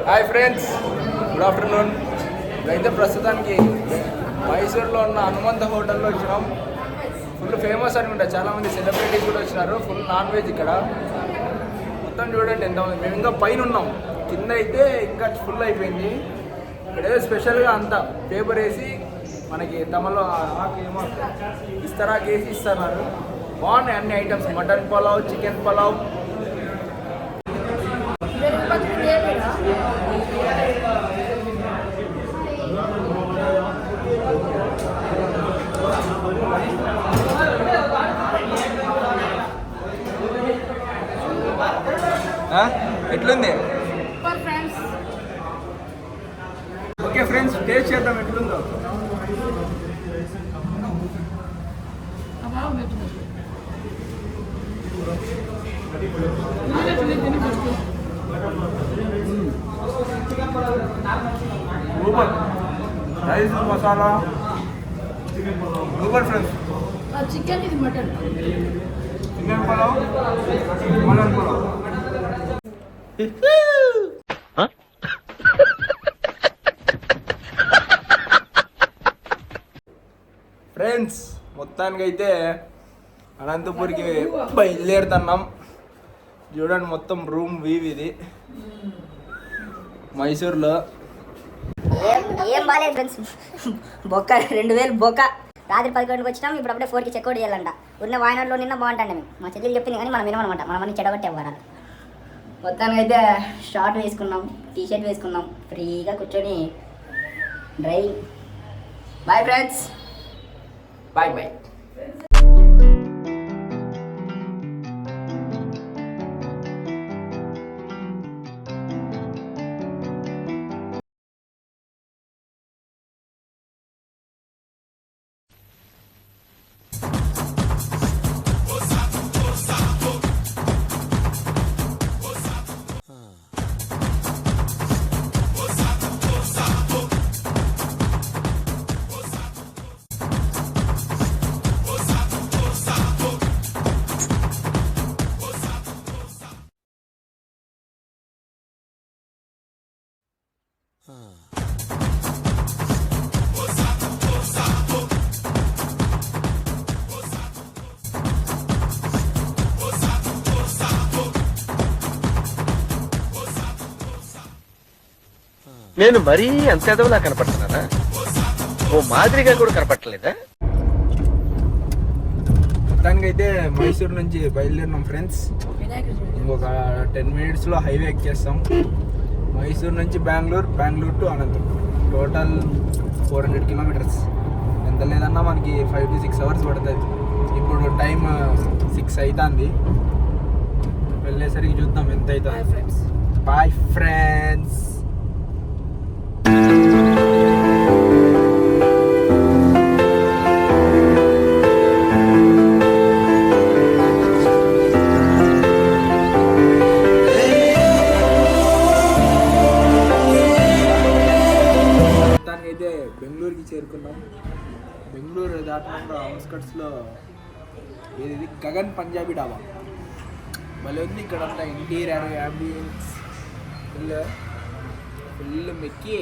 Hi friends, good afternoon. అయితే ప్రస్తుతానికి మైసూర్లో ఉన్న హనుమంత హోటల్లో వచ్చినాం. ఫుల్ ఫేమస్ అనుకుంటా, చాలామంది సెలబ్రిటీస్ కూడా వచ్చినారు. ఫుల్ నాన్ వెజ్ ఇక్కడ. మొత్తం చూడండి ఎంతమంది. మేము ఇంకా పైన ఉన్నాం, కింద అయితే ఇంకా ఫుల్ అయిపోయింది. ఇక్కడ ఏదో స్పెషల్గా అంతా పేపర్ వేసి మనకి తమలో ఏమో ఇస్తరాకేసి ఇస్తున్నారు. బాగున్నాయి అన్ని items. Mutton pulao, chicken pulao. ఎట్లుంది? ఓకే ఫ్రెండ్స్, టేస్ట్ చేద్దాం ఎట్లుందో. Super rice masala super friends. Chicken ఇది mutton, chicken pulao, mutton pulao. Friends, మొత్తానికైతే అనంతపూర్కి బయలుదేరుతున్నాం. చూడండి మొత్తం రూమ్ వీవ్ ఇది మైసూర్లో. ఏం బాగాలేదు ఫ్రెండ్స్, బొక్క 2000 బొక్క. రాత్రి 11కి వచ్చినాం, ఇప్పుడు అప్పుడే 4కి చెక్అవుట్ చేయాలంట. ఉన్న వాయనాడులో నిన్న బాగుంటాండి. మేము మా చెల్లెలు చెప్పింది కానీ మనం వినమనమాట, మనం అన్ని చెడగొట్టే ఇవ్వాలి. మొత్తానికి అయితే షార్ట్ వేసుకున్నాం, టీ షర్ట్ వేసుకున్నాం, ఫ్రీగా కూర్చొని driving. Bye friends, bye bye. నేను మరీ అంత ఎదవలా కనపడుతున్నానా? ఓ మాదిరిగా కూడా కనపడలేదా? మొత్తానికి అయితే మైసూర్ నుంచి బయలుదేరినాం ఫ్రెండ్స్. ఇంకొక 10 minutesలో హైవే ఎక్కేస్తాం. మైసూర్ నుంచి Bengaluru to Anantapur. Total 400 kilometers. ఎంత లేదన్నా మనకి 5 to 6 hours పడుతుంది. ఇప్పుడు టైం 6 అవుతుంది. వెళ్ళేసరికి చూద్దాం ఎంత అవుతుంది. Bye friends. అయితే బెంగళూరుకి చేరుకున్నాం. బెంగళూరు దాటినాక అవుట్స్కట్స్లో ఇది గగన్ పంజాబీ డాబా భలే ఉంది. ఇక్కడ అంతా ఇంటీరియర్ యాంబియన్స్ ఫుల్ మెక్కి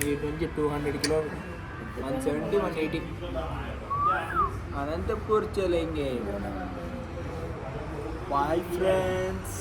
వీటి నుంచి 200 kilometers, 170, 180 అనంతపూర్ చలేంగే. Bye friends.